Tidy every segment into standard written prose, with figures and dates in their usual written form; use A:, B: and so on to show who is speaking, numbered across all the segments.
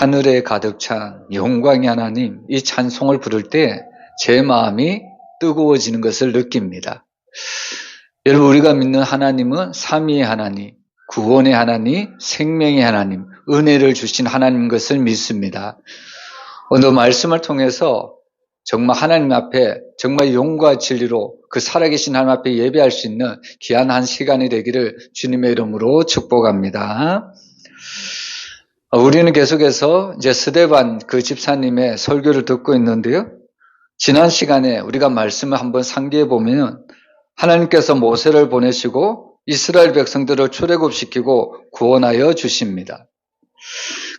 A: 하늘에 가득 찬 영광의 하나님, 이 찬송을 부를 때 제 마음이 뜨거워지는 것을 느낍니다. 여러분, 우리가 믿는 하나님은 삼위의 하나님, 구원의 하나님, 생명의 하나님, 은혜를 주신 하나님인 것을 믿습니다. 오늘 말씀을 통해서 정말 하나님 앞에 정말 영과 진리로 그 살아계신 하나님 앞에 예배할 수 있는 귀한 한 시간이 되기를 주님의 이름으로 축복합니다. 우리는 계속해서 이제 스데반 그 집사님의 설교를 듣고 있는데요. 지난 시간에 우리가 말씀을 한번 상기해 보면 하나님께서 모세를 보내시고 이스라엘 백성들을 출애굽시키고 구원하여 주십니다.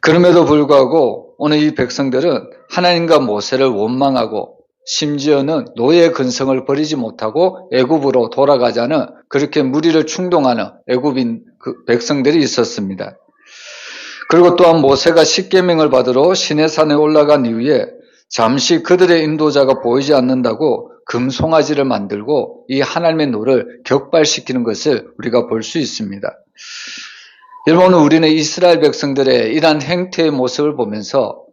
A: 그럼에도 불구하고 오늘 이 백성들은 하나님과 모세를 원망하고 심지어는 노예 근성을 버리지 못하고 애굽으로 돌아가자는 그렇게 무리를 충동하는 애굽인 그 백성들이 있었습니다. 그리고 또한 모세가 십계명을 받으러 시내산에 올라간 이후에 잠시 그들의 인도자가 보이지 않는다고 금송아지를 만들고 이 하나님의 노를 격발시키는 것을 우리가 볼 수 있습니다. 여러분, 우리는 이스라엘 백성들의 이러한 행태의 모습을 보면서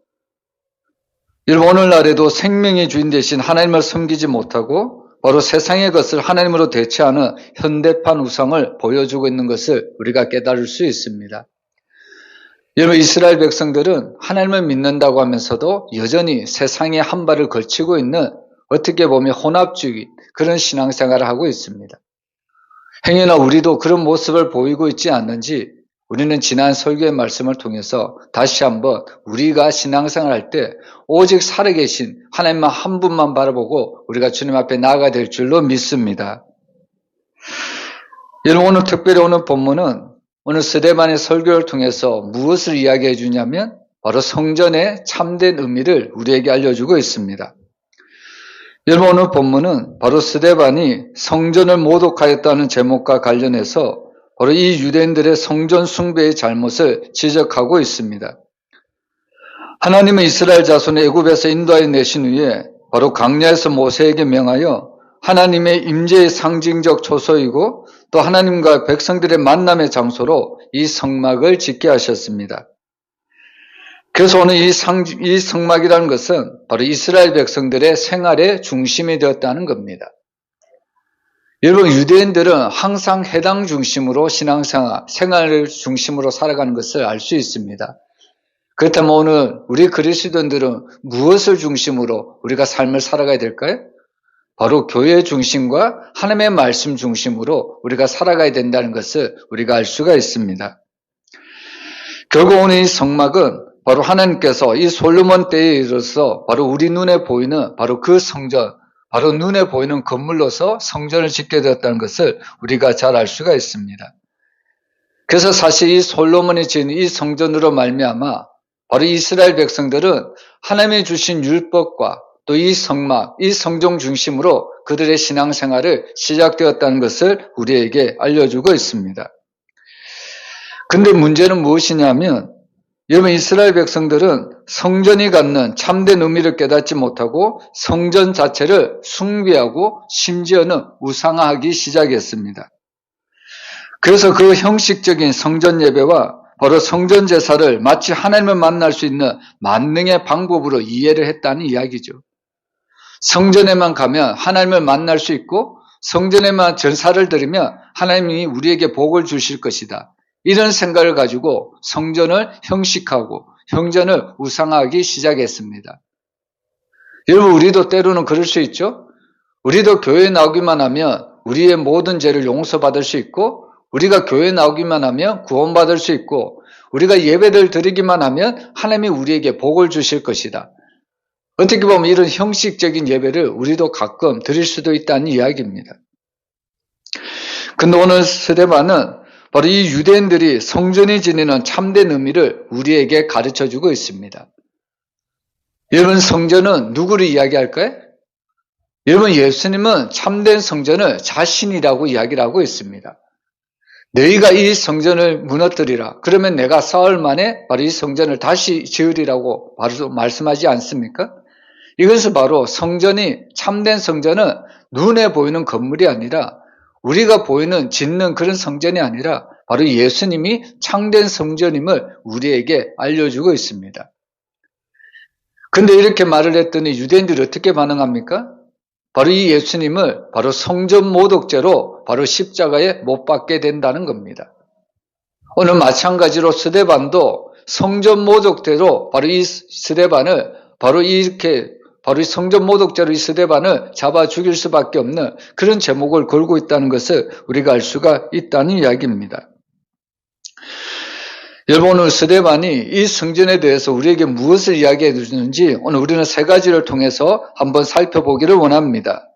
A: 여러분, 오늘날에도 생명의 주인 되신 하나님을 섬기지 못하고 바로 세상의 것을 하나님으로 대체하는 현대판 우상을 보여주고 있는 것을 우리가 깨달을 수 있습니다. 여러분, 이스라엘 백성들은 하나님을 믿는다고 하면서도 여전히 세상에 한 발을 걸치고 있는 어떻게 보면 혼합주의 그런 신앙생활을 하고 있습니다. 행여나 우리도 그런 모습을 보이고 있지 않는지 우리는 지난 설교의 말씀을 통해서 다시 한번 우리가 신앙생활 할 때 오직 살아계신 하나님만 한 분만 바라보고 우리가 주님 앞에 나아가야 될 줄로 믿습니다. 여러분, 오늘 특별히 오늘 본문은 오늘 스데반의 설교를 통해서 무엇을 이야기해 주냐면 바로 성전의 참된 의미를 우리에게 알려주고 있습니다. 여러분, 오늘 본문은 바로 스데반이 성전을 모독하였다는 제목과 관련해서 바로 이 유대인들의 성전 숭배의 잘못을 지적하고 있습니다. 하나님은 이스라엘 자손의 애굽에서 인도하여 내신 후에 바로 광야에서 모세에게 명하여 하나님의 임재의 상징적 초소이고 또 하나님과 백성들의 만남의 장소로 이 성막을 짓게 하셨습니다. 그래서 오늘 이 성막이라는 것은 바로 이스라엘 백성들의 생활의 중심이 되었다는 겁니다. 여러분, 유대인들은 항상 해당 중심으로 신앙생활, 생활을 중심으로 살아가는 것을 알 수 있습니다. 그렇다면 오늘 우리 그리스도인들은 무엇을 중심으로 우리가 삶을 살아가야 될까요? 바로 교회 중심과 하나님의 말씀 중심으로 우리가 살아가야 된다는 것을 우리가 알 수가 있습니다. 결국 오늘 이 성막은 바로 하나님께서 이 솔로몬 때에 이르러서 바로 우리 눈에 보이는 바로 그 성전, 바로 눈에 보이는 건물로서 성전을 짓게 되었다는 것을 우리가 잘 알 수가 있습니다. 그래서 사실 이 솔로몬이 지은 이 성전으로 말미암아 바로 이스라엘 백성들은 하나님이 주신 율법과 또 이 성막, 이 성전 중심으로 그들의 신앙생활을 시작되었다는 것을 우리에게 알려주고 있습니다. 근데 문제는 무엇이냐면 여러분, 이스라엘 백성들은 성전이 갖는 참된 의미를 깨닫지 못하고 성전 자체를 숭배하고 심지어는 우상화하기 시작했습니다. 그래서 그 형식적인 성전 예배와 바로 성전 제사를 마치 하나님을 만날 수 있는 만능의 방법으로 이해를 했다는 이야기죠. 성전에만 가면 하나님을 만날 수 있고 성전에만 전사를 드리면 하나님이 우리에게 복을 주실 것이다. 이런 생각을 가지고 성전을 형식하고 성전을 우상화하기 시작했습니다. 여러분, 우리도 때로는 그럴 수 있죠. 우리도 교회에 나오기만 하면 우리의 모든 죄를 용서받을 수 있고 우리가 교회에 나오기만 하면 구원받을 수 있고 우리가 예배를 드리기만 하면 하나님이 우리에게 복을 주실 것이다. 어떻게 보면 이런 형식적인 예배를 우리도 가끔 드릴 수도 있다는 이야기입니다. 근데 오늘 스데반은 바로 이 유대인들이 성전이 지니는 참된 의미를 우리에게 가르쳐주고 있습니다. 여러분, 성전은 누구를 이야기할까요? 여러분, 예수님은 참된 성전을 자신이라고 이야기를 하고 있습니다. 너희가 이 성전을 무너뜨리라. 그러면 내가 사흘 만에 바로 이 성전을 다시 지으리라고 바로 말씀하지 않습니까? 이것은 바로 성전이, 참된 성전은 눈에 보이는 건물이 아니라 우리가 보이는 짓는 그런 성전이 아니라 바로 예수님이 참된 성전임을 우리에게 알려주고 있습니다. 근데 이렇게 말을 했더니 유대인들이 어떻게 반응합니까? 바로 이 예수님을 바로 성전 모독죄로 바로 십자가에 못 박게 된다는 겁니다. 오늘 마찬가지로 스데반도 성전 모독죄로 바로 이 스데반을 바로 이렇게 바로 이 성전 모독죄로 이 스데반을 잡아 죽일 수밖에 없는 그런 제목을 걸고 있다는 것을 우리가 알 수가 있다는 이야기입니다. 여러분, 오늘 스데반이 이 성전에 대해서 우리에게 무엇을 이야기해 주는지 오늘 우리는 세 가지를 통해서 한번 살펴보기를 원합니다.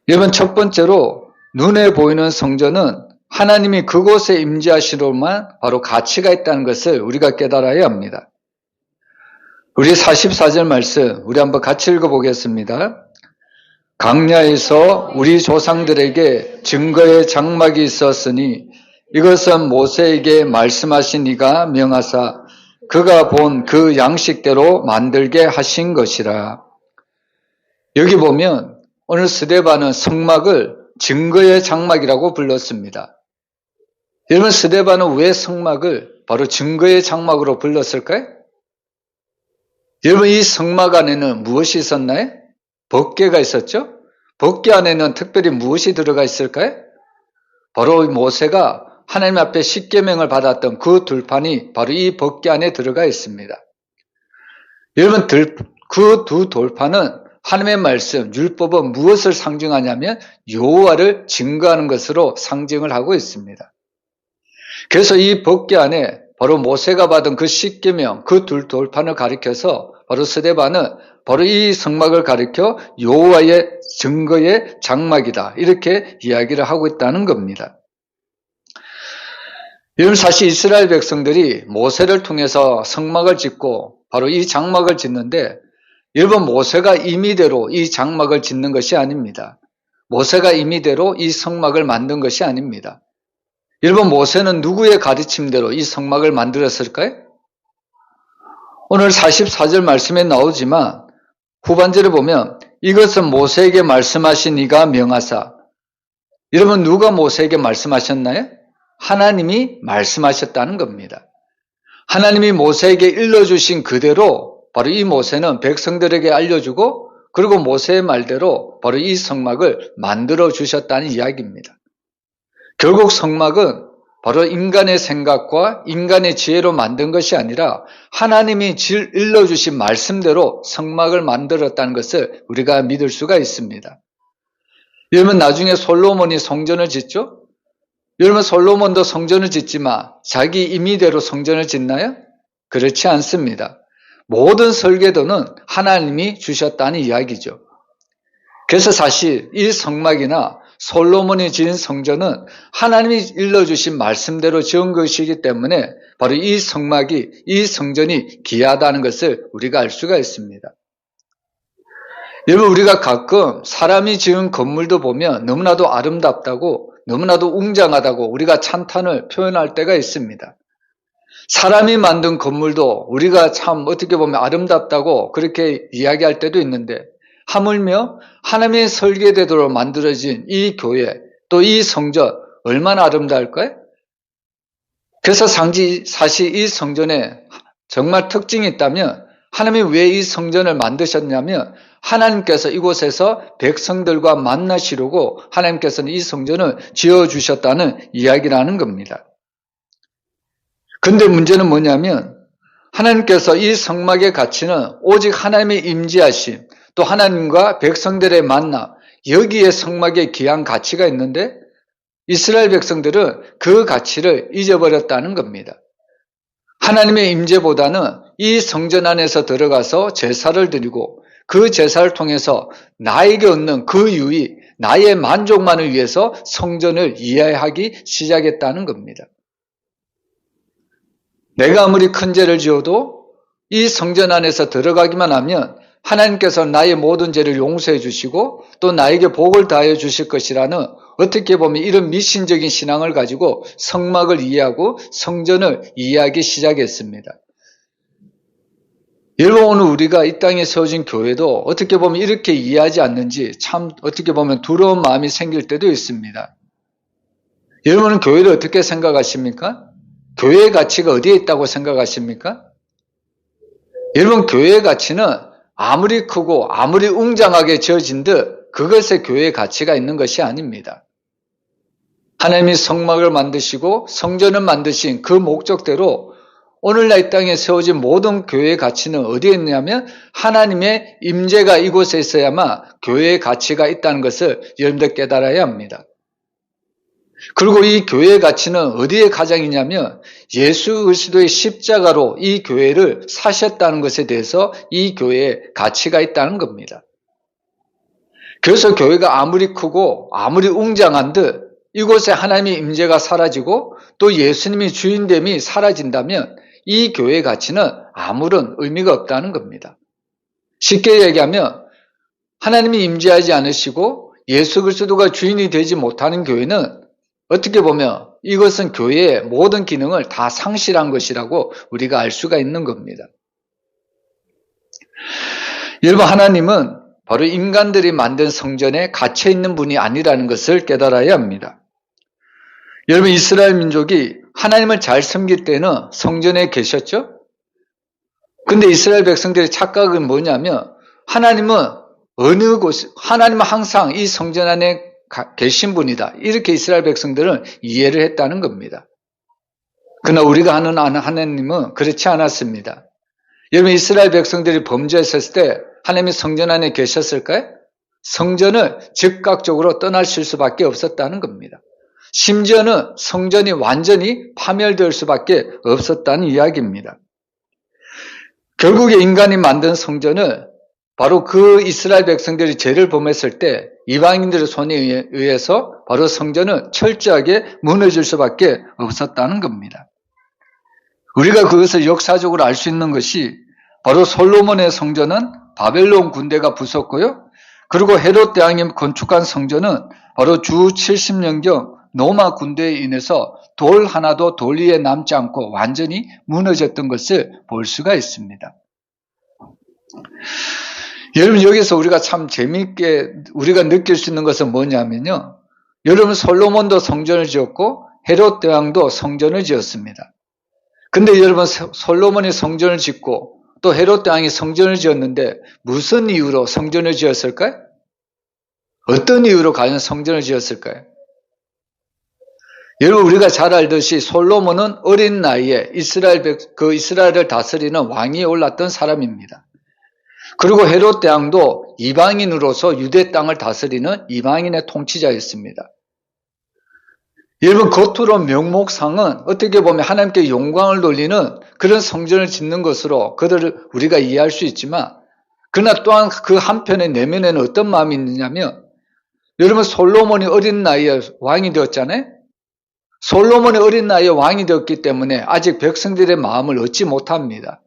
A: 여러분, 첫 번째로 눈에 보이는 성전은 하나님이 그곳에 임재하시로만 바로 가치가 있다는 것을 우리가 깨달아야 합니다. 우리 44절 말씀 우리 한번 같이 읽어보겠습니다. 광야에서 우리 조상들에게 증거의 장막이 있었으니 이것은 모세에게 말씀하신 이가 명하사 그가 본 그 양식대로 만들게 하신 것이라. 여기 보면 오늘 스데반은 성막을 증거의 장막이라고 불렀습니다. 여러분, 스데반은 왜 성막을 바로 증거의 장막으로 불렀을까요? 여러분, 이 성막 안에는 무엇이 있었나요? 법궤가 있었죠? 법궤 안에는 특별히 무엇이 들어가 있을까요? 바로 모세가 하나님 앞에 십계명을 받았던 그 돌판이 바로 이 법궤 안에 들어가 있습니다. 여러분, 그 두 돌판은 하나님의 말씀, 율법은 무엇을 상징하냐면 여호와를 증거하는 것으로 상징을 하고 있습니다. 그래서 이 법궤 안에 바로 모세가 받은 그 십계명, 그 두 돌판을 가리켜서 바로 스데반은 바로 이 성막을 가리켜 여호와의 증거의 장막이다, 이렇게 이야기를 하고 있다는 겁니다. 여러분, 사실 이스라엘 백성들이 모세를 통해서 성막을 짓고 바로 이 장막을 짓는데, 여러분, 모세가 임의대로 이 장막을 짓는 것이 아닙니다. 모세가 임의대로 이 성막을 만든 것이 아닙니다. 여러분, 모세는 누구의 가르침대로 이 성막을 만들었을까요? 오늘 44절 말씀에 나오지만 후반절에 보면 이것은 모세에게 말씀하신 이가 명하사. 여러분, 누가 모세에게 말씀하셨나요? 하나님이 말씀하셨다는 겁니다. 하나님이 모세에게 일러주신 그대로 바로 이 모세는 백성들에게 알려주고, 그리고 모세의 말대로 바로 이 성막을 만들어 주셨다는 이야기입니다. 결국 성막은 바로 인간의 생각과 인간의 지혜로 만든 것이 아니라 하나님이 일러주신 말씀대로 성막을 만들었다는 것을 우리가 믿을 수가 있습니다. 여러분, 나중에 솔로몬이 성전을 짓죠? 여러분, 솔로몬도 성전을 짓지만 자기 임의대로 성전을 짓나요? 그렇지 않습니다. 모든 설계도는 하나님이 주셨다는 이야기죠. 그래서 사실 이 성막이나 솔로몬이 지은 성전은 하나님이 일러주신 말씀대로 지은 것이기 때문에 바로 이 성막이, 이 성전이 귀하다는 것을 우리가 알 수가 있습니다. 여러분, 우리가 가끔 사람이 지은 건물도 보면 너무나도 아름답다고, 너무나도 웅장하다고 우리가 찬탄을 표현할 때가 있습니다. 사람이 만든 건물도 우리가 참 어떻게 보면 아름답다고 그렇게 이야기할 때도 있는데, 하물며 하나님의 설계대로 만들어진 이 교회, 또 이 성전 얼마나 아름다울까요? 그래서 사실 이 성전에 정말 특징이 있다면, 하나님이 왜 이 성전을 만드셨냐면 하나님께서 이곳에서 백성들과 만나시려고 하나님께서는 이 성전을 지어주셨다는 이야기라는 겁니다. 근데 문제는 뭐냐면 하나님께서 이 성막의 가치는 오직 하나님의 임재하심, 또 하나님과 백성들의 만남, 여기에 성막의 귀한 가치가 있는데 이스라엘 백성들은 그 가치를 잊어버렸다는 겁니다. 하나님의 임재보다는 이 성전 안에서 들어가서 제사를 드리고 그 제사를 통해서 나에게 얻는 그 유익, 나의 만족만을 위해서 성전을 이해하기 시작했다는 겁니다. 내가 아무리 큰 죄를 지어도 이 성전 안에서 들어가기만 하면 하나님께서 나의 모든 죄를 용서해 주시고 또 나에게 복을 다해 주실 것이라는, 어떻게 보면 이런 미신적인 신앙을 가지고 성막을 이해하고 성전을 이해하기 시작했습니다. 여러분, 오늘 우리가 이 땅에 세워진 교회도 어떻게 보면 이렇게 이해하지 않는지 참 어떻게 보면 두려운 마음이 생길 때도 있습니다. 여러분은 교회를 어떻게 생각하십니까? 교회의 가치가 어디에 있다고 생각하십니까? 여러분, 교회의 가치는 아무리 크고 아무리 웅장하게 지어진 듯 그것에 교회의 가치가 있는 것이 아닙니다. 하나님이 성막을 만드시고 성전을 만드신 그 목적대로 오늘날 이 땅에 세워진 모든 교회의 가치는 어디에 있냐면 하나님의 임재가 이곳에 있어야만 교회의 가치가 있다는 것을 여러분들 깨달아야 합니다. 그리고 이 교회의 가치는 어디에 가장 있냐면 예수 그리스도의 십자가로 이 교회를 사셨다는 것에 대해서 이 교회의 가치가 있다는 겁니다. 그래서 교회가 아무리 크고 아무리 웅장한 듯 이곳에 하나님의 임재가 사라지고 또 예수님이 주인됨이 사라진다면 이 교회의 가치는 아무런 의미가 없다는 겁니다. 쉽게 얘기하면 하나님이 임재하지 않으시고 예수 그리스도가 주인이 되지 못하는 교회는 어떻게 보면 이것은 교회의 모든 기능을 다 상실한 것이라고 우리가 알 수가 있는 겁니다. 여러분, 하나님은 바로 인간들이 만든 성전에 갇혀 있는 분이 아니라는 것을 깨달아야 합니다. 여러분, 이스라엘 민족이 하나님을 잘 섬길 때는 성전에 계셨죠? 근데 이스라엘 백성들의 착각은 뭐냐면 하나님은 어느 곳, 하나님은 항상 이 성전 안에 계신 분이다. 이렇게 이스라엘 백성들은 이해를 했다는 겁니다. 그러나 우리가 아는 하나님은 그렇지 않았습니다. 여러분, 이스라엘 백성들이 범죄했을 때 하나님이 성전 안에 계셨을까요? 성전을 즉각적으로 떠나실 수밖에 없었다는 겁니다. 심지어는 성전이 완전히 파멸될 수밖에 없었다는 이야기입니다. 결국에 인간이 만든 성전을 바로 그 이스라엘 백성들이 죄를 범했을 때 이방인들의 손에 의해서 바로 성전은 철저하게 무너질 수밖에 없었다는 겁니다. 우리가 그것을 역사적으로 알 수 있는 것이 바로 솔로몬의 성전은 바벨론 군대가 부쉈고요. 그리고 헤롯 대왕이 건축한 성전은 바로 주 70년경 로마 군대에 인해서 돌 하나도 돌 위에 남지 않고 완전히 무너졌던 것을 볼 수가 있습니다. 여러분, 여기서 우리가 참 재미있게 우리가 느낄 수 있는 것은 뭐냐면요. 여러분, 솔로몬도 성전을 지었고 헤롯 대왕도 성전을 지었습니다. 근데 여러분, 솔로몬이 성전을 짓고 또 헤롯 대왕이 성전을 지었는데 무슨 이유로 성전을 지었을까요? 어떤 이유로 과연 성전을 지었을까요? 여러분, 우리가 잘 알듯이 솔로몬은 어린 나이에 이스라엘을 다스리는 왕위에 올랐던 사람입니다. 그리고 헤롯 대왕도 이방인으로서 유대 땅을 다스리는 이방인의 통치자였습니다. 여러분, 겉으로 명목상은 어떻게 보면 하나님께 영광을 돌리는 그런 성전을 짓는 것으로 그들을 우리가 이해할 수 있지만, 그러나 또한 그 한편의 내면에는 어떤 마음이 있느냐면, 여러분, 솔로몬이 어린 나이에 왕이 되었잖아요. 솔로몬이 어린 나이에 왕이 되었기 때문에 아직 백성들의 마음을 얻지 못합니다.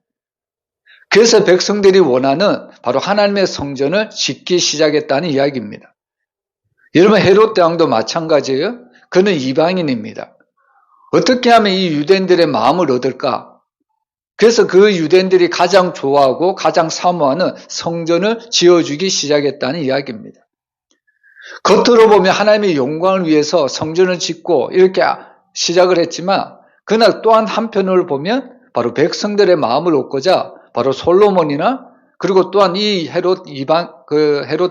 A: 그래서 백성들이 원하는 바로 하나님의 성전을 짓기 시작했다는 이야기입니다. 여러분, 헤롯 대왕도 마찬가지예요. 그는 이방인입니다. 어떻게 하면 이 유대인들의 마음을 얻을까? 그래서 그 유대인들이 가장 좋아하고 가장 사모하는 성전을 지어주기 시작했다는 이야기입니다. 겉으로 보면 하나님의 영광을 위해서 성전을 짓고 이렇게 시작을 했지만, 그러나 또한 한편으로 보면 바로 백성들의 마음을 얻고자 바로 솔로몬이나 그리고 또한 이 헤롯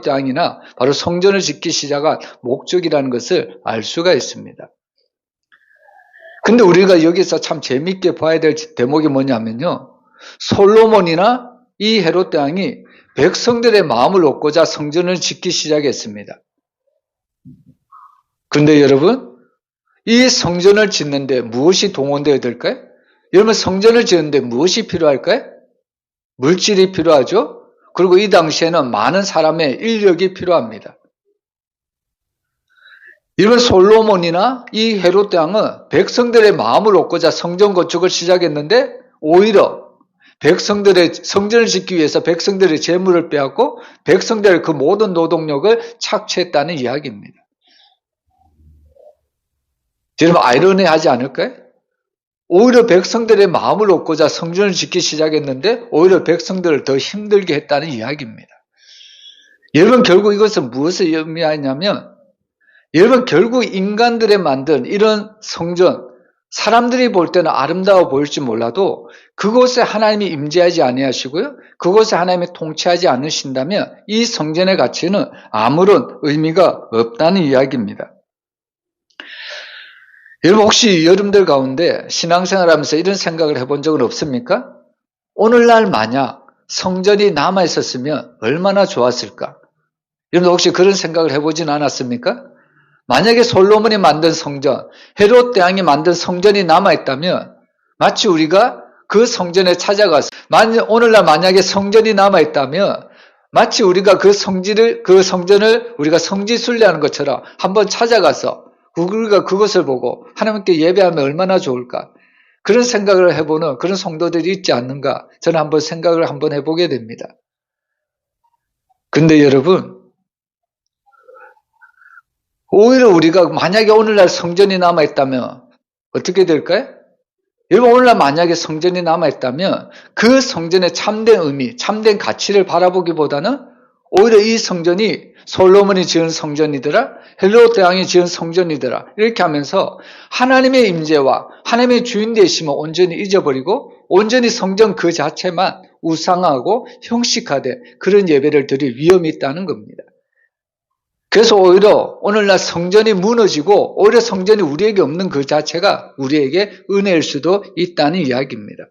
A: 대왕이나 바로 성전을 짓기 시작한 목적이라는 것을 알 수가 있습니다. 근데 우리가 여기서 참 재미있게 봐야 될 대목이 뭐냐면요. 솔로몬이나 이 헤롯 대왕이 백성들의 마음을 얻고자 성전을 짓기 시작했습니다. 근데 여러분, 이 성전을 짓는데 무엇이 동원되어야 될까요? 여러분, 성전을 짓는데 무엇이 필요할까요? 물질이 필요하죠? 그리고 이 당시에는 많은 사람의 인력이 필요합니다. 이런 솔로몬이나 이 헤롯 대왕은 백성들의 마음을 얻고자 성전 건축을 시작했는데 오히려 백성들의 성전을 짓기 위해서 백성들의 재물을 빼앗고 백성들의 그 모든 노동력을 착취했다는 이야기입니다. 여러분, 아이러니하지 않을까요? 오히려 백성들의 마음을 얻고자 성전을 짓기 시작했는데 오히려 백성들을 더 힘들게 했다는 이야기입니다. 여러분, 결국 이것은 무엇을 의미하냐면, 여러분, 결국 인간들의 만든 이런 성전, 사람들이 볼 때는 아름다워 보일지 몰라도 그곳에 하나님이 임재하지 아니하시고요. 그곳에 하나님이 통치하지 않으신다면 이 성전의 가치는 아무런 의미가 없다는 이야기입니다. 여러분 혹시 여러분들 가운데 신앙생활하면서 이런 생각을 해본 적은 없습니까? 오늘날 만약 성전이 남아있었으면 얼마나 좋았을까? 여러분 혹시 그런 생각을 해보진 않았습니까? 만약에 솔로몬이 만든 성전, 헤롯 대왕이 만든 성전이 남아있다면 마치 우리가 그 성전에 찾아가서 오늘날 만약에 성전이 남아있다면 마치 우리가 그 성전을 우리가 성지순례하는 것처럼 한번 찾아가서 우리가 그것을 보고 하나님께 예배하면 얼마나 좋을까? 그런 생각을 해보는 그런 성도들이 있지 않는가? 저는 한번 생각을 한번 해보게 됩니다. 근데 여러분, 오히려 우리가 만약에 오늘날 성전이 남아있다면 어떻게 될까요? 여러분 오늘날 만약에 성전이 남아있다면 그 성전의 참된 의미, 참된 가치를 바라보기보다는 오히려 이 성전이 솔로몬이 지은 성전이더라, 헤롯 대왕이 지은 성전이더라 이렇게 하면서 하나님의 임재와 하나님의 주인 되심을 온전히 잊어버리고 온전히 성전 그 자체만 우상하고 형식화된 그런 예배를 드릴 위험이 있다는 겁니다. 그래서 오히려 오늘날 성전이 무너지고 오히려 성전이 우리에게 없는 그 자체가 우리에게 은혜일 수도 있다는 이야기입니다.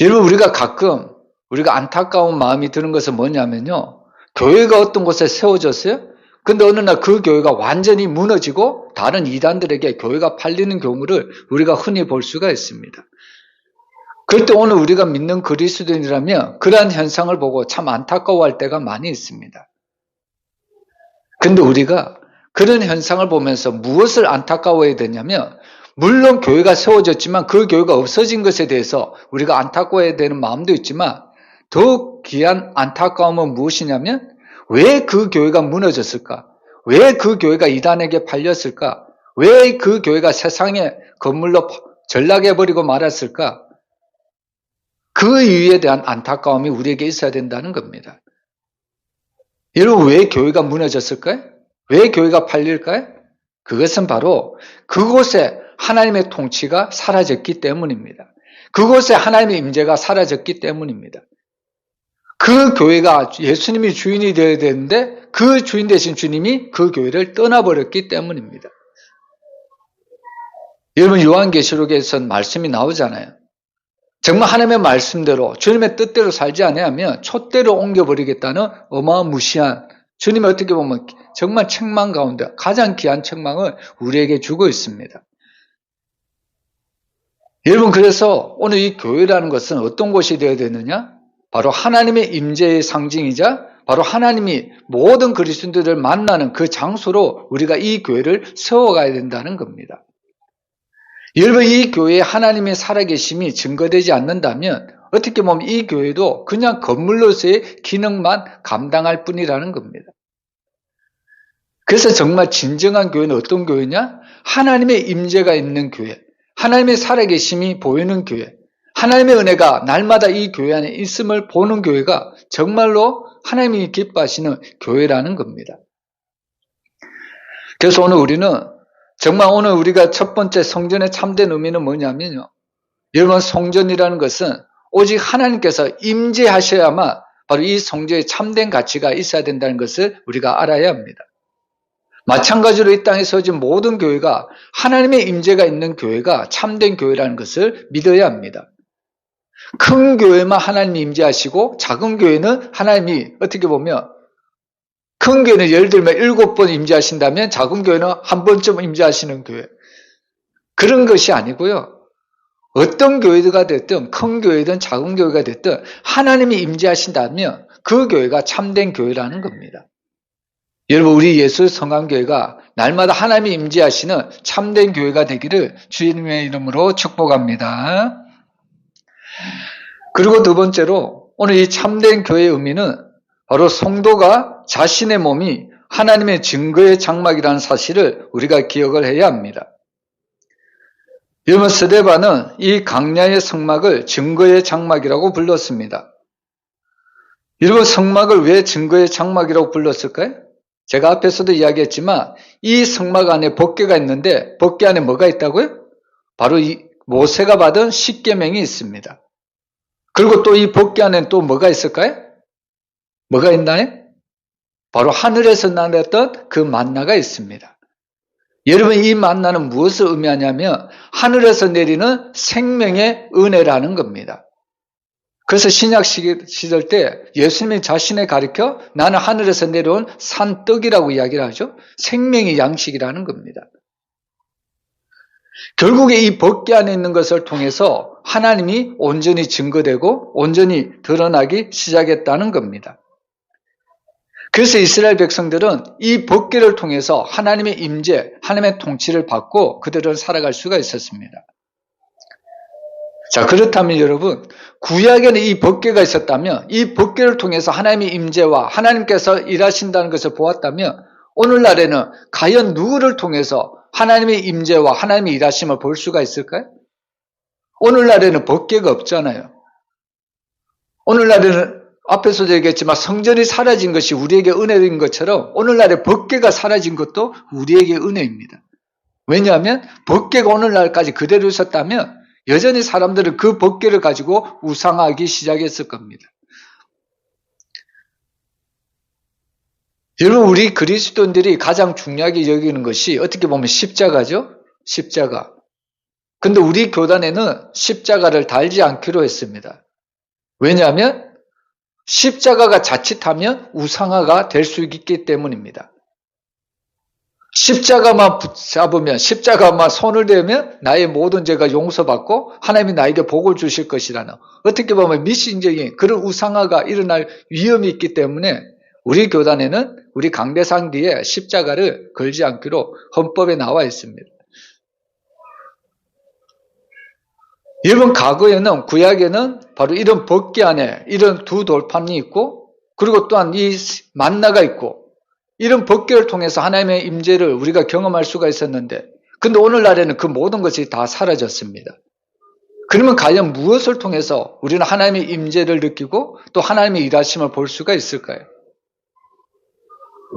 A: 여러분 우리가 가끔 우리가 안타까운 마음이 드는 것은 뭐냐면요. 교회가 어떤 곳에 세워졌어요? 근데 어느 날 그 교회가 완전히 무너지고 다른 이단들에게 교회가 팔리는 경우를 우리가 흔히 볼 수가 있습니다. 그럴 때 오늘 우리가 믿는 그리스도인이라면 그러한 현상을 보고 참 안타까워할 때가 많이 있습니다. 근데 우리가 그런 현상을 보면서 무엇을 안타까워해야 되냐면 물론 교회가 세워졌지만 그 교회가 없어진 것에 대해서 우리가 안타까워해야 되는 마음도 있지만 더욱 귀한 안타까움은 무엇이냐면 왜 그 교회가 무너졌을까? 왜 그 교회가 이단에게 팔렸을까? 왜 그 교회가 세상의 건물로 전락해버리고 말았을까? 그 이유에 대한 안타까움이 우리에게 있어야 된다는 겁니다. 여러분 왜 교회가 무너졌을까요? 왜 교회가 팔릴까요? 그것은 바로 그곳에 하나님의 통치가 사라졌기 때문입니다. 그곳에 하나님의 임재가 사라졌기 때문입니다. 그 교회가 예수님이 주인이 되어야 되는데 그 주인 되신 주님이 그 교회를 떠나버렸기 때문입니다. 여러분 요한계시록에선 말씀이 나오잖아요. 정말 하나님의 말씀대로 주님의 뜻대로 살지 않으면 촛대로 옮겨버리겠다는 어마무시한 주님이 어떻게 보면 정말 책망 가운데 가장 귀한 책망을 우리에게 주고 있습니다. 여러분 그래서 오늘 이 교회라는 것은 어떤 곳이 되어야 되느냐? 바로 하나님의 임재의 상징이자 바로 하나님이 모든 그리스도인들을 만나는 그 장소로 우리가 이 교회를 세워가야 된다는 겁니다. 여러분 이 교회에 하나님의 살아계심이 증거되지 않는다면 어떻게 보면 이 교회도 그냥 건물로서의 기능만 감당할 뿐이라는 겁니다. 그래서 정말 진정한 교회는 어떤 교회냐? 하나님의 임재가 있는 교회, 하나님의 살아계심이 보이는 교회, 하나님의 은혜가 날마다 이 교회 안에 있음을 보는 교회가 정말로 하나님이 기뻐하시는 교회라는 겁니다. 그래서 오늘 우리는 정말 오늘 우리가 첫 번째 성전의 참된 의미는 뭐냐면요. 여러분 성전이라는 것은 오직 하나님께서 임재하셔야만 바로 이 성전의 참된 가치가 있어야 된다는 것을 우리가 알아야 합니다. 마찬가지로 이 땅에 세워진 모든 교회가 하나님의 임재가 있는 교회가 참된 교회라는 것을 믿어야 합니다. 큰 교회만 하나님이 임재하시고 작은 교회는 하나님이 어떻게 보면 큰 교회는 예를 들면 7번 임재하신다면 작은 교회는 한 번쯤 임재하시는 교회. 그런 것이 아니고요. 어떤 교회가 됐든 큰 교회든 작은 교회가 됐든 하나님이 임재하신다면 그 교회가 참된 교회라는 겁니다. 여러분 우리 예수 성함교회가 날마다 하나님이 임재하시는 참된 교회가 되기를 주님의 이름으로 축복합니다. 그리고 두 번째로 오늘 이 참된 교회의 의미는 바로 성도가 자신의 몸이 하나님의 증거의 장막이라는 사실을 우리가 기억을 해야 합니다. 여러분 스데반은 이 강야의 성막을 증거의 장막이라고 불렀습니다. 여러분 성막을 왜 증거의 장막이라고 불렀을까요? 제가 앞에서도 이야기했지만 이 성막 안에 법궤가 있는데 법궤 안에 뭐가 있다고요? 바로 이 모세가 받은 십계명이 있습니다. 그리고 또 이 법궤 안에는 또 뭐가 있을까요? 뭐가 있나요? 바로 하늘에서 내렸던 그 만나가 있습니다. 여러분, 이 만나는 무엇을 의미하냐면 하늘에서 내리는 생명의 은혜라는 겁니다. 그래서 신약 시절 때 예수님이 자신을 가리켜 나는 하늘에서 내려온 산떡이라고 이야기를 하죠. 생명의 양식이라는 겁니다. 결국에 이 법궤 안에 있는 것을 통해서 하나님이 온전히 증거되고 온전히 드러나기 시작했다는 겁니다. 그래서 이스라엘 백성들은 이 법궤를 통해서 하나님의 임재, 하나님의 통치를 받고 그들은 살아갈 수가 있었습니다. 자, 그렇다면 여러분, 구약에는 이 법궤가 있었다면 이 법궤를 통해서 하나님의 임재와 하나님께서 일하신다는 것을 보았다면 오늘날에는 과연 누구를 통해서 하나님의 임재와 하나님의 일하심을 볼 수가 있을까요? 오늘날에는 법궤가 없잖아요. 오늘날에는 앞에서도 얘기했지만 성전이 사라진 것이 우리에게 은혜인 것처럼 오늘날에 법궤가 사라진 것도 우리에게 은혜입니다. 왜냐하면 법궤가 오늘날까지 그대로 있었다면 여전히 사람들은 그 법궤를 가지고 우상하기 시작했을 겁니다. 여러분, 우리 그리스도인들이 가장 중요하게 여기는 것이 어떻게 보면 십자가죠? 십자가. 근데 우리 교단에는 십자가를 달지 않기로 했습니다. 왜냐하면 십자가가 자칫하면 우상화가 될 수 있기 때문입니다. 십자가만 붙잡으면, 십자가만 손을 대면 나의 모든 죄가 용서받고 하나님이 나에게 복을 주실 것이라는, 어떻게 보면 미신적인 그런 우상화가 일어날 위험이 있기 때문에 우리 교단에는 우리 강대상 뒤에 십자가를 걸지 않기로 헌법에 나와 있습니다. 여러분, 과거에는, 구약에는 바로 이런 법궤 안에 이런 두 돌판이 있고, 그리고 또한 이 만나가 있고, 이런 법궤를 통해서 하나님의 임재를 우리가 경험할 수가 있었는데, 근데 오늘날에는 그 모든 것이 다 사라졌습니다. 그러면 과연 무엇을 통해서 우리는 하나님의 임재를 느끼고 또 하나님의 일하심을 볼 수가 있을까요?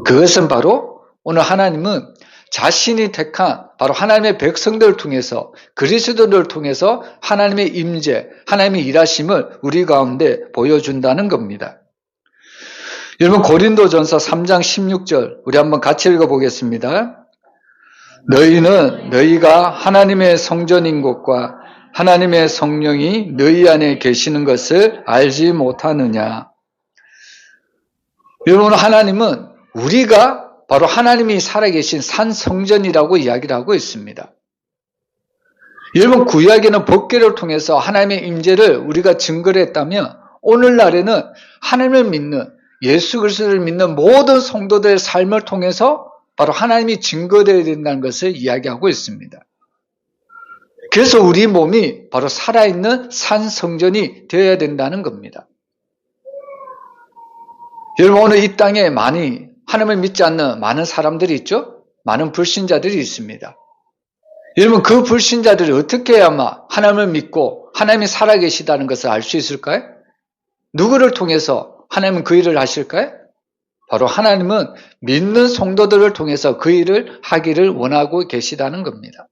A: 그것은 바로 오늘 하나님은 자신이 택한 바로 하나님의 백성들을 통해서, 그리스도를 통해서 하나님의 임재, 하나님의 일하심을 우리 가운데 보여준다는 겁니다. 여러분, 고린도전서 3장 16절 우리 한번 같이 읽어보겠습니다. 너희는 너희가 하나님의 성전인 것과 하나님의 성령이 너희 안에 계시는 것을 알지 못하느냐. 여러분, 하나님은 우리가 바로 하나님이 살아계신 산 성전이라고 이야기를 하고 있습니다. 여러분, 구약에는 법궤를 통해서 하나님의 임재를 우리가 증거를 했다면 오늘날에는 하나님을 믿는, 예수 그리스도를 믿는 모든 성도들의 삶을 통해서 바로 하나님이 증거되어야 된다는 것을 이야기하고 있습니다. 그래서 우리 몸이 바로 살아있는 산 성전이 되어야 된다는 겁니다. 여러분, 오늘 이 땅에 많이 하나님을 믿지 않는 많은 사람들이 있죠? 많은 불신자들이 있습니다. 여러분, 그 불신자들이 어떻게 해야만 하나님을 믿고 하나님이 살아계시다는 것을 알 수 있을까요? 누구를 통해서 하나님은 그 일을 하실까요? 바로 하나님은 믿는 성도들을 통해서 그 일을 하기를 원하고 계시다는 겁니다.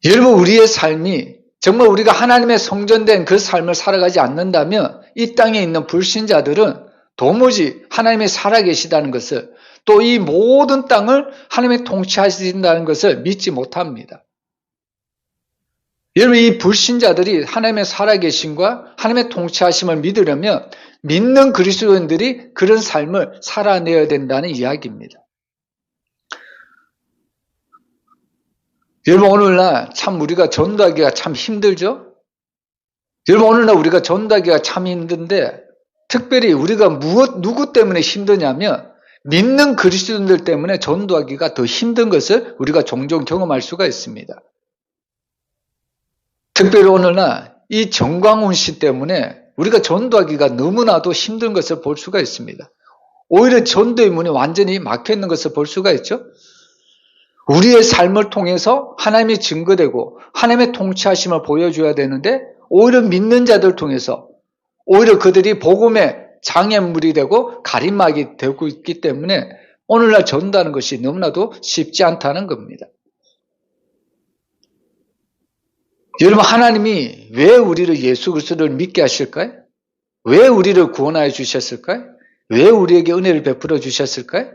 A: 여러분, 우리의 삶이 정말 우리가 하나님의 성전된 그 삶을 살아가지 않는다면 이 땅에 있는 불신자들은 도무지 하나님이 살아계시다는 것을, 또 이 모든 땅을 하나님이 통치하신다는 것을 믿지 못합니다. 여러분, 이 불신자들이 하나님의 살아계심과 하나님의 통치하심을 믿으려면 믿는 그리스도인들이 그런 삶을 살아내야 된다는 이야기입니다. 여러분, 오늘날 참 우리가 전도하기가 참 힘들죠? 여러분, 오늘날 우리가 전도하기가 참 힘든데 특별히 우리가 누구 때문에 힘드냐면 믿는 그리스도인들 때문에 전도하기가 더 힘든 것을 우리가 종종 경험할 수가 있습니다. 특별히 오늘날 이 정광훈 씨 때문에 우리가 전도하기가 너무나도 힘든 것을 볼 수가 있습니다. 오히려 전도의 문이 완전히 막혀있는 것을 볼 수가 있죠. 우리의 삶을 통해서 하나님이 증거되고 하나님의 통치하심을 보여줘야 되는데 오히려 믿는 자들 통해서, 오히려 그들이 복음의 장애물이 되고 가림막이 되고 있기 때문에 오늘날 전도하는 것이 너무나도 쉽지 않다는 겁니다. 여러분, 하나님이 왜 우리를 예수 그리스도를 믿게 하실까요? 왜 우리를 구원하여 주셨을까요? 왜 우리에게 은혜를 베풀어 주셨을까요?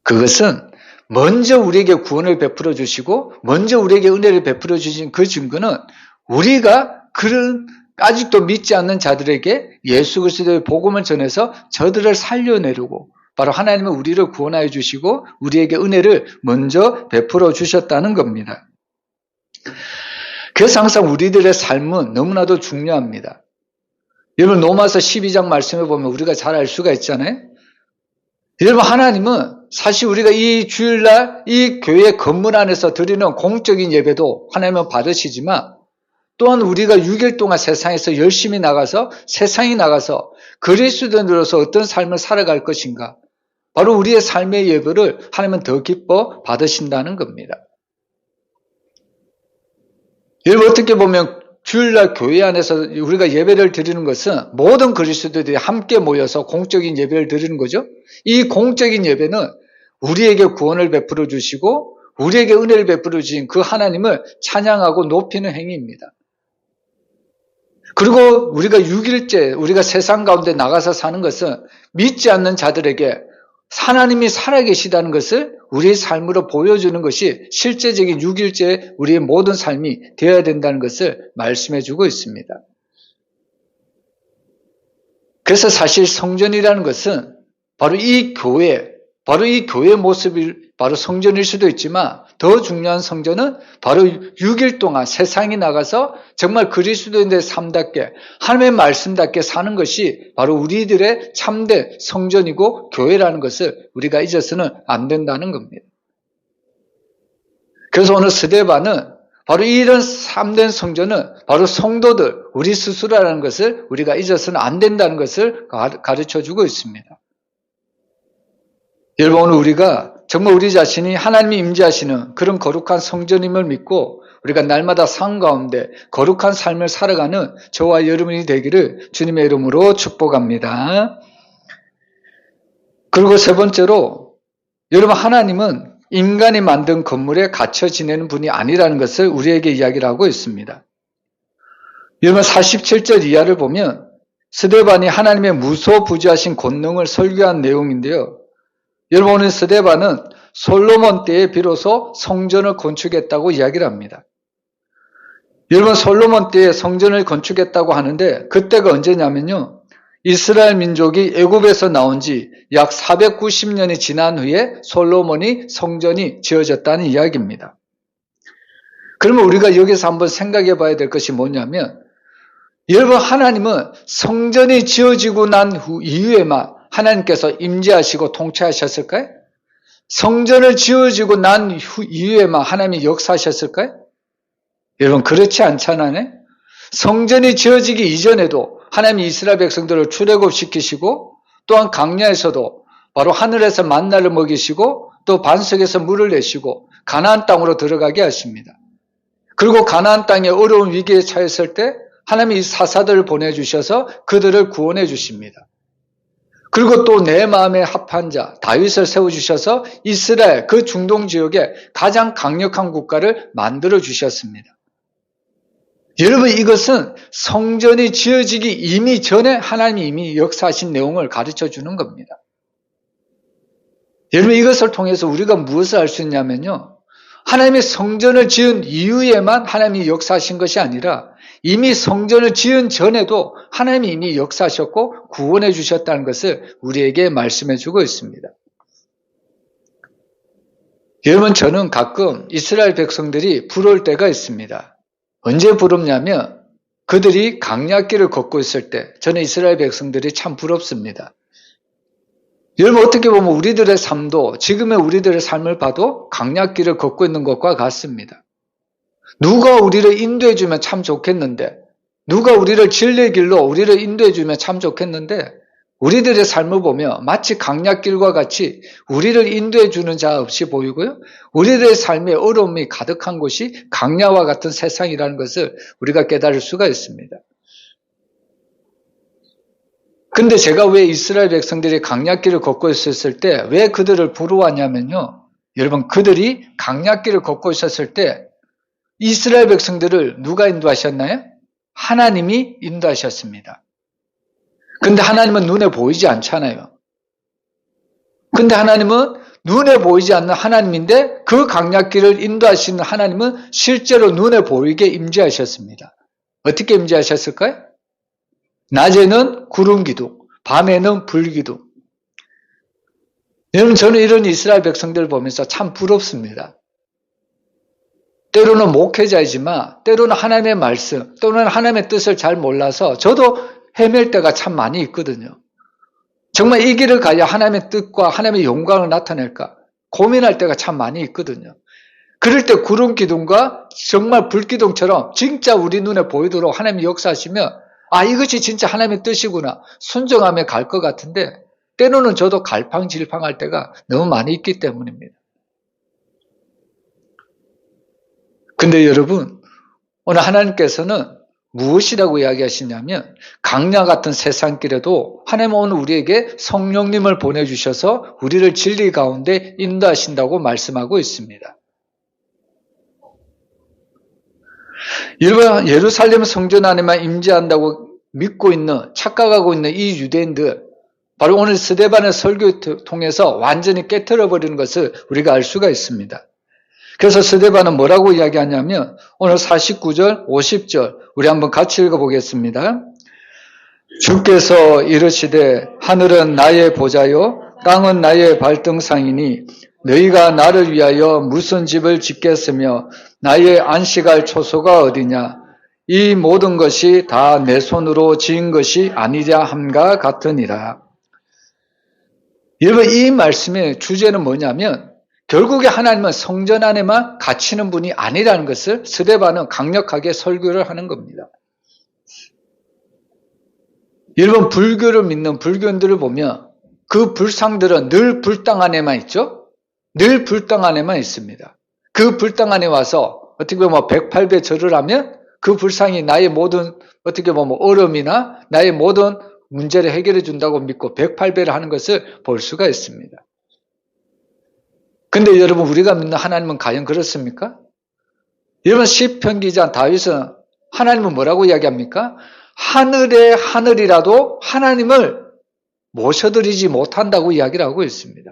A: 그것은 먼저 우리에게 구원을 베풀어 주시고 먼저 우리에게 은혜를 베풀어 주신 그 증거는 우리가 그런 아직도 믿지 않는 자들에게 예수 그리스도의 복음을 전해서 저들을 살려내려고 바로 하나님은 우리를 구원하여 주시고 우리에게 은혜를 먼저 베풀어 주셨다는 겁니다. 그래서 항상 우리들의 삶은 너무나도 중요합니다. 여러분, 로마서 12장 말씀에 보면 우리가 잘 알 수가 있잖아요. 여러분, 하나님은 사실 우리가 이 주일날 이 교회 건물 안에서 드리는 공적인 예배도 하나님은 받으시지만 또한 우리가 6일 동안 세상에서 열심히 나가서 세상에 나가서 그리스도인으로서 어떤 삶을 살아갈 것인가, 바로 우리의 삶의 예배를 하나님은 더 기뻐 받으신다는 겁니다. 여러분, 어떻게 보면 주일날 교회 안에서 우리가 예배를 드리는 것은 모든 그리스도인들이 함께 모여서 공적인 예배를 드리는 거죠. 이 공적인 예배는 우리에게 구원을 베풀어 주시고 우리에게 은혜를 베풀어 주신 그 하나님을 찬양하고 높이는 행위입니다. 그리고 우리가 6일째 우리가 세상 가운데 나가서 사는 것은 믿지 않는 자들에게 하나님이 살아계시다는 것을 우리의 삶으로 보여주는 것이 실제적인 6일째 우리의 모든 삶이 되어야 된다는 것을 말씀해 주고 있습니다. 그래서 사실 성전이라는 것은 바로 이 교회 모습이 바로 성전일 수도 있지만 더 중요한 성전은 바로 6일 동안 세상에 나가서 정말 그리스도인들의 삶답게 하나님의 말씀답게 사는 것이 바로 우리들의 참된 성전이고 교회라는 것을 우리가 잊어서는 안 된다는 겁니다. 그래서 오늘 스데반은 바로 이런 참된 성전은 바로 성도들, 우리 스스로라는 것을 우리가 잊어서는 안 된다는 것을 가르쳐주고 있습니다. 여러분, 오늘 우리가 정말 우리 자신이 하나님이 임재하시는 그런 거룩한 성전임을 믿고 우리가 날마다 삶 가운데 거룩한 삶을 살아가는 저와 여러분이 되기를 주님의 이름으로 축복합니다. 그리고 세 번째로, 여러분, 하나님은 인간이 만든 건물에 갇혀 지내는 분이 아니라는 것을 우리에게 이야기를 하고 있습니다. 여러분, 47절 이하를 보면 스데반이 하나님의 무소부지하신 권능을 설교한 내용인데요. 여러분, 오늘 스데반은 솔로몬 때에 비로소 성전을 건축했다고 이야기를 합니다. 여러분, 솔로몬 때에 성전을 건축했다고 하는데 그때가 언제냐면요, 이스라엘 민족이 애굽에서 나온 지 약 490년이 지난 후에 솔로몬이 성전이 지어졌다는 이야기입니다. 그러면 우리가 여기서 한번 생각해 봐야 될 것이 뭐냐면, 여러분, 하나님은 성전이 지어지고 난 후 이후에만 하나님께서 임재하시고 통치하셨을까요? 성전을 지어지고 난 이후에만 하나님이 역사하셨을까요? 여러분, 그렇지 않잖아요. 성전이 지어지기 이전에도 하나님이 이스라엘 백성들을 출애굽시키시고 또한 광야에서도 바로 하늘에서 만나를 먹이시고 또 반석에서 물을 내시고 가나안 땅으로 들어가게 하십니다. 그리고 가나안 땅에 어려운 위기에 처했을 때 하나님이 사사들을 보내주셔서 그들을 구원해 주십니다. 그리고 또 내 마음에 합한 자 다윗을 세워주셔서 이스라엘 그 중동 지역에 가장 강력한 국가를 만들어 주셨습니다. 여러분, 이것은 성전이 지어지기 이미 전에 하나님이 이미 역사하신 내용을 가르쳐 주는 겁니다. 여러분, 이것을 통해서 우리가 무엇을 알 수 있냐면요, 하나님이 성전을 지은 이후에만 하나님이 역사하신 것이 아니라 이미 성전을 지은 전에도 하나님이 이미 역사하셨고 구원해 주셨다는 것을 우리에게 말씀해 주고 있습니다. 여러분, 저는 가끔 이스라엘 백성들이 부러울 때가 있습니다. 언제 부럽냐면 그들이 강약길을 걷고 있을 때 저는 이스라엘 백성들이 참 부럽습니다. 여러분, 어떻게 보면 우리들의 삶도 지금의 우리들의 삶을 봐도 강약길을 걷고 있는 것과 같습니다. 누가 우리를 인도해주면 참 좋겠는데, 누가 우리를 진리의 길로 우리를 인도해주면 참 좋겠는데, 우리들의 삶을 보면 마치 강약길과 같이 우리를 인도해주는 자 없이 보이고요, 우리들의 삶에 어려움이 가득한 곳이 강야와 같은 세상이라는 것을 우리가 깨달을 수가 있습니다. 근데 제가 왜 이스라엘 백성들이 강약길을 걷고 있었을 때 왜 그들을 부러워하냐면요. 여러분, 그들이 강약길을 걷고 있었을 때 이스라엘 백성들을 누가 인도하셨나요? 하나님이 인도하셨습니다. 근데 하나님은 눈에 보이지 않잖아요. 근데 하나님은 눈에 보이지 않는 하나님인데 그 강약길을 인도하시는 하나님은 실제로 눈에 보이게 임재하셨습니다. 어떻게 임재하셨을까요? 낮에는 구름 기둥, 밤에는 불 기둥. 여러분, 저는 이런 이스라엘 백성들을 보면서 참 부럽습니다. 때로는 목회자이지만 때로는 하나님의 말씀, 또는 하나님의 뜻을 잘 몰라서 저도 헤맬 때가 참 많이 있거든요. 정말 이 길을 가야 하나님의 뜻과 하나님의 영광을 나타낼까 고민할 때가 참 많이 있거든요. 그럴 때 구름 기둥과 정말 불 기둥처럼 진짜 우리 눈에 보이도록 하나님이 역사하시면 이것이 진짜 하나님의 뜻이구나 순종하며 갈 것 같은데 때로는 저도 갈팡질팡할 때가 너무 많이 있기 때문입니다. 근데 여러분, 오늘 하나님께서는 무엇이라고 이야기하시냐면 강야 같은 세상길에도 하나님은 오늘 우리에게 성령님을 보내주셔서 우리를 진리 가운데 인도하신다고 말씀하고 있습니다. 예루살렘 성전 안에만 임재한다고 믿고 있는, 착각하고 있는 이 유대인들, 바로 오늘 스데반의 설교를 통해서 완전히 깨트려버리는 것을 우리가 알 수가 있습니다. 그래서 스데반은 뭐라고 이야기하냐면 오늘 49절, 50절 우리 한번 같이 읽어보겠습니다. 주께서 이르시되 하늘은 나의 보좌요 땅은 나의 발등상이니 너희가 나를 위하여 무슨 집을 짓겠으며 나의 안식할 초소가 어디냐 이 모든 것이 다 내 손으로 지은 것이 아니랴 함과 같으니라. 여러분, 이 말씀의 주제는 뭐냐면 결국에 하나님은 성전 안에만 갇히는 분이 아니라는 것을 스데반은 강력하게 설교를 하는 겁니다. 여러분, 불교를 믿는 불교인들을 보면 그 불상들은 늘 불당 안에만 있죠? 늘 불당 안에만 있습니다. 그 불당 안에 와서 어떻게 보면 108배 절을 하면 그 불상이 나의 모든 어떻게 보면 어려움이나 나의 모든 문제를 해결해 준다고 믿고 108배를 하는 것을 볼 수가 있습니다. 근데 여러분, 우리가 믿는 하나님은 과연 그렇습니까? 여러분, 시편 기자 다윗은 하나님은 뭐라고 이야기합니까? 하늘의 하늘이라도 하나님을 모셔드리지 못한다고 이야기를 하고 있습니다.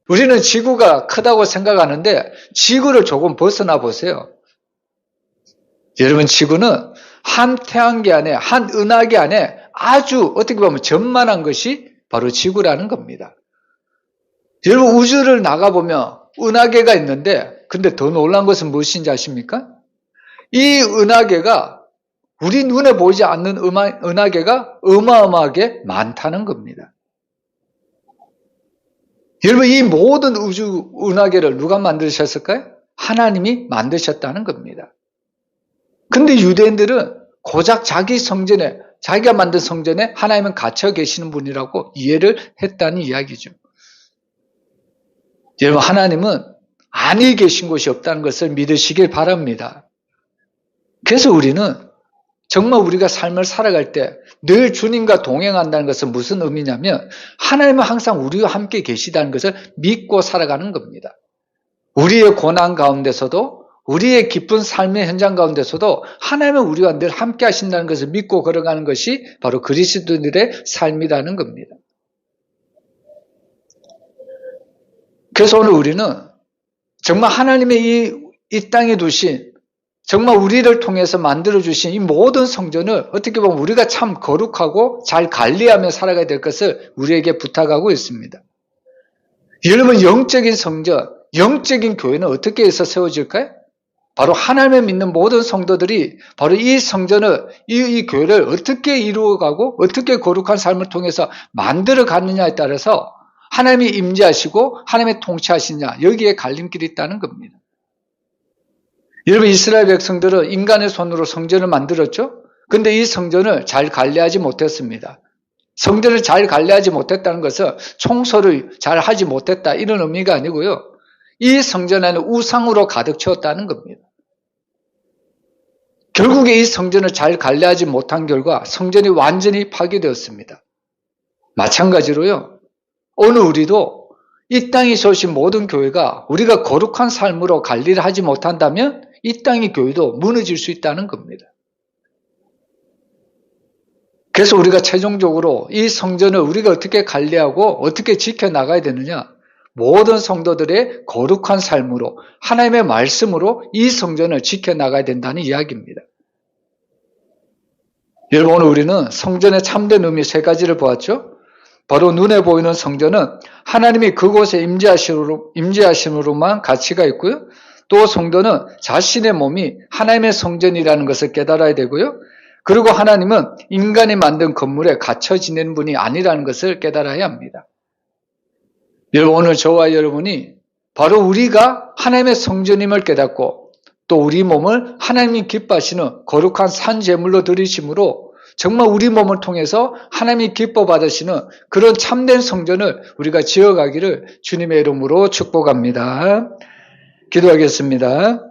A: 우리는 지구가 크다고 생각하는데 지구를 조금 벗어나 보세요. 여러분, 지구는 한 태양계 안에, 한 은하계 안에 아주 어떻게 보면 전만한 것이 바로 지구라는 겁니다. 여러분, 우주를 나가보면 은하계가 있는데 근데 더 놀라운 것은 무엇인지 아십니까? 이 은하계가 우리 눈에 보이지 않는 은하계가 어마어마하게 많다는 겁니다. 여러분, 이 모든 우주 은하계를 누가 만드셨을까요? 하나님이 만드셨다는 겁니다. 근데 유대인들은 고작 자기 성전에, 자기가 만든 성전에 하나님은 갇혀 계시는 분이라고 이해를 했다는 이야기죠. 여러분, 하나님은 안에 계신 곳이 없다는 것을 믿으시길 바랍니다. 그래서 우리는 정말 우리가 삶을 살아갈 때 늘 주님과 동행한다는 것은 무슨 의미냐면 하나님은 항상 우리와 함께 계시다는 것을 믿고 살아가는 겁니다. 우리의 고난 가운데서도 우리의 기쁜 삶의 현장 가운데서도 하나님은 우리와 늘 함께 하신다는 것을 믿고 걸어가는 것이 바로 그리스도인들의 삶이라는 겁니다. 그래서 오늘 우리는 정말 하나님의 이 땅에 두신 정말 우리를 통해서 만들어주신 이 모든 성전을 어떻게 보면 우리가 참 거룩하고 잘 관리하며 살아가야 될 것을 우리에게 부탁하고 있습니다. 여러분, 영적인 성전, 영적인 교회는 어떻게 해서 세워질까요? 바로 하나님을 믿는 모든 성도들이 바로 이 성전을, 이 교회를 어떻게 이루어가고 어떻게 거룩한 삶을 통해서 만들어가느냐에 따라서 하나님이 임재하시고 하나님의 통치하시냐, 여기에 갈림길이 있다는 겁니다. 여러분, 이스라엘 백성들은 인간의 손으로 성전을 만들었죠? 근데 이 성전을 잘 관리하지 못했습니다. 성전을 잘 관리하지 못했다는 것은 청소를 잘 하지 못했다, 이런 의미가 아니고요. 이 성전 안에 우상으로 가득 채웠다는 겁니다. 결국에 이 성전을 잘 관리하지 못한 결과 성전이 완전히 파괴되었습니다. 마찬가지로요. 오늘 우리도 이 땅에 서신 모든 교회가 우리가 거룩한 삶으로 관리를 하지 못한다면 이 땅의 교회도 무너질 수 있다는 겁니다. 그래서 우리가 최종적으로 이 성전을 우리가 어떻게 관리하고 어떻게 지켜나가야 되느냐, 모든 성도들의 거룩한 삶으로 하나님의 말씀으로 이 성전을 지켜나가야 된다는 이야기입니다. 여러분, 오늘 우리는 성전의 참된 의미 세 가지를 보았죠. 바로 눈에 보이는 성전은 하나님이 그곳에 임재하심으로만 가치가 있고요. 또 성도는 자신의 몸이 하나님의 성전이라는 것을 깨달아야 되고요. 그리고 하나님은 인간이 만든 건물에 갇혀 지내는 분이 아니라는 것을 깨달아야 합니다. 여러분, 오늘 저와 여러분이 바로 우리가 하나님의 성전임을 깨닫고 또 우리 몸을 하나님이 기뻐하시는 거룩한 산제물로 드리심으로 정말 우리 몸을 통해서 하나님이 기뻐 받으시는 그런 참된 성전을 우리가 지어가기를 주님의 이름으로 축복합니다. 기도하겠습니다.